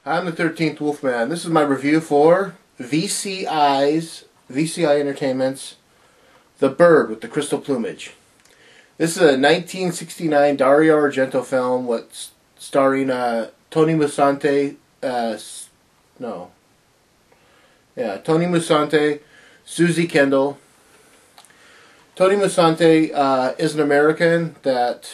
I'm the 13th Wolfman. This is my review for VCI Entertainment's The Bird with the Crystal Plumage. This is a 1969 Dario Argento film starring Tony Musante, Tony Musante, Susie Kendall. Tony Musante is an American that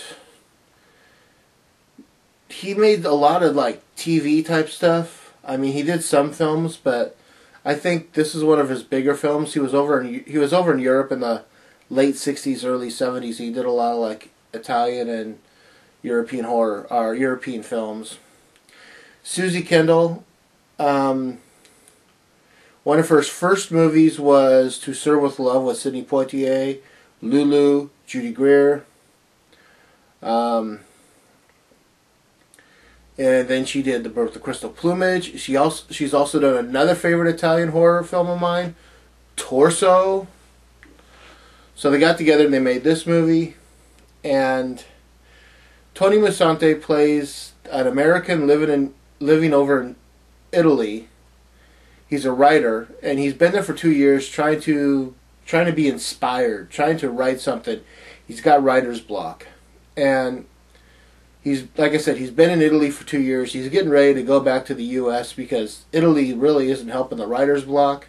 he made a lot of like TV type stuff. I mean, he did some films, but I think this is one of his bigger films. He was over in Europe in the late 60s, early 70s. He did a lot of like Italian and European horror or European films. Susie Kendall, one of her first movies was To Serve with Love with Sidney Poitier, Lulu, Judy Greer. And then she did The Bird with the Crystal Plumage. She's also done another favorite Italian horror film of mine, Torso. So they got together and they made this movie. And Tony Musante plays an American living over in Italy. He's a writer, and he's been there for 2 years trying to be inspired, trying to write something. He's got writer's block. And he's, like I said, he's been in Italy for 2 years. He's getting ready to go back to the U.S. because Italy really isn't helping the writer's block.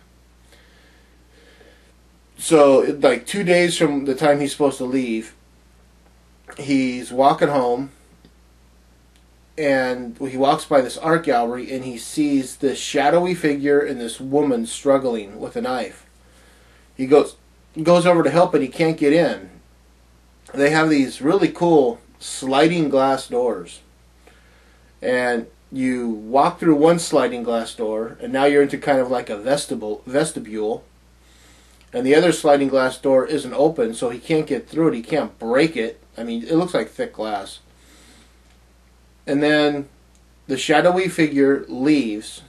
So, like 2 days from the time he's supposed to leave, he's walking home, and he walks by this art gallery, and he sees this shadowy figure and this woman struggling with a knife. He goes over to help, and he can't get in. They have these really cool sliding glass doors, and you walk through one sliding glass door, and now you're into kind of like a vestibule, and the other sliding glass door isn't open, so he can't get through it. He can't break it. I mean, it looks like thick glass. And then the shadowy figure leaves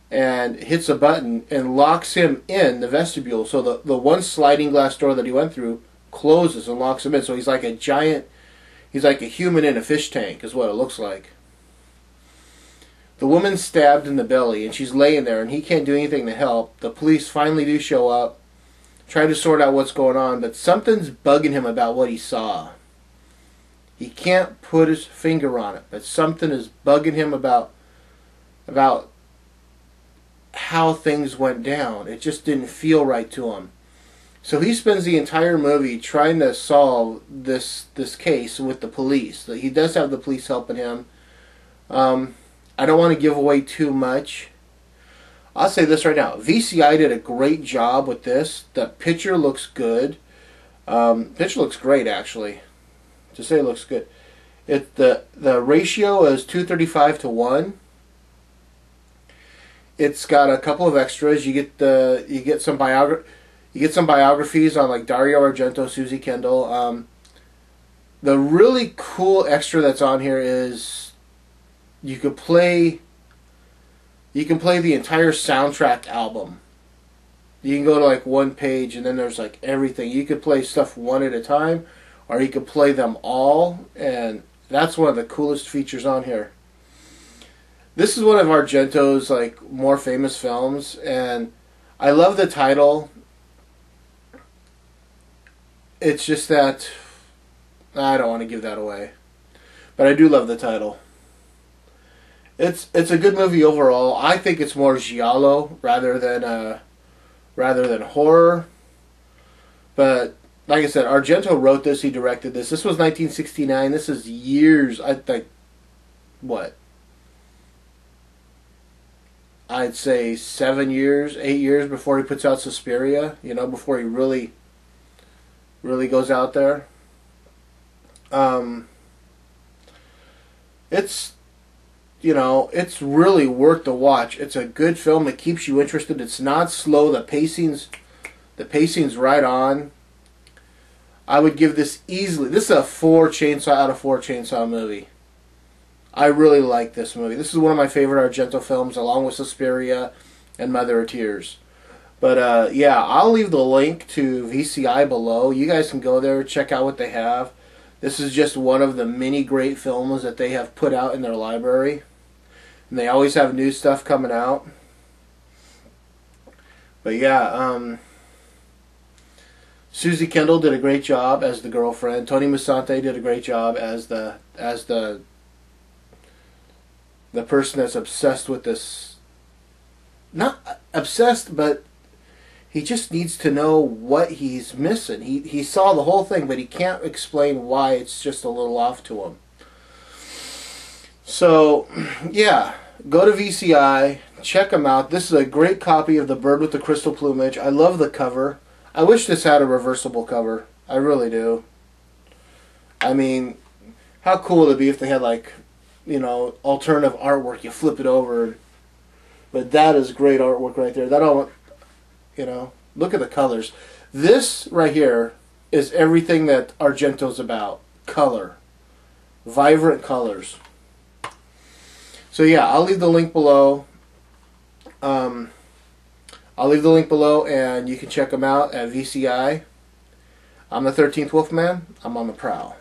and hits a button and locks him in the vestibule. So the one sliding glass door that he went through closes and locks him in. So he's like a giant, he's like a human in a fish tank is what it looks like. The woman's stabbed in the belly and she's laying there and he can't do anything to help. The police finally do show up, try to sort out what's going on, but something's bugging him about what he saw. He can't put his finger on it, but something is bugging him about how things went down. It just didn't feel right to him. So he spends the entire movie trying to solve this case with the police. He does have the police helping him. I don't want to give away too much. I'll say this right now. VCI did a great job with this. The picture looks good. Picture looks great, actually. To say it looks good. The ratio is 235 to 1. It's got a couple of extras. You get some biographies on like Dario Argento, Susie Kendall. The really cool extra that's on here is you can play the entire soundtrack album. You can go to like one page and then there's like everything. You could play stuff one at a time, or you could play them all, and that's one of the coolest features on here. This is one of Argento's like more famous films, and I love the title. It's just that I don't want to give that away, but I do love the title. It's a good movie overall. I think it's more giallo rather than horror. But like I said, Argento wrote this. He directed this. This was 1969. This is years. I think what? I'd say 7 years, 8 years before he puts out Suspiria. You know, before he really goes out there. It's really worth the watch. It's a good film. It keeps you interested. It's not slow. The pacing's right on. I would give this easily. This is a 4 chainsaw out of 4 chainsaw movie. I really like this movie. This is one of my favorite Argento films, along with Suspiria and Mother of Tears. But yeah, I'll leave the link to VCI below. You guys can go there, check out what they have. This is just one of the many great films that they have put out in their library. And they always have new stuff coming out. But yeah, Susie Kendall did a great job as the girlfriend. Tony Musante did a great job as the person that's obsessed with this. Not obsessed, but he just needs to know what he's missing. He saw the whole thing, but he can't explain why it's just a little off to him. So, yeah, go to VCI, check them out. This is a great copy of The Bird with the Crystal Plumage. I love the cover. I wish this had a reversible cover. I really do. I mean, how cool would it be if they had, like, you know, alternative artwork? You flip it over. But that is great artwork right there. That all, you know, look at the colors. This right here is everything that Argento's about. Color. Vibrant colors. So yeah, I'll leave the link below. I'll leave the link below, and you can check them out at VCI. I'm the 13th Wolfman. I'm on the prowl.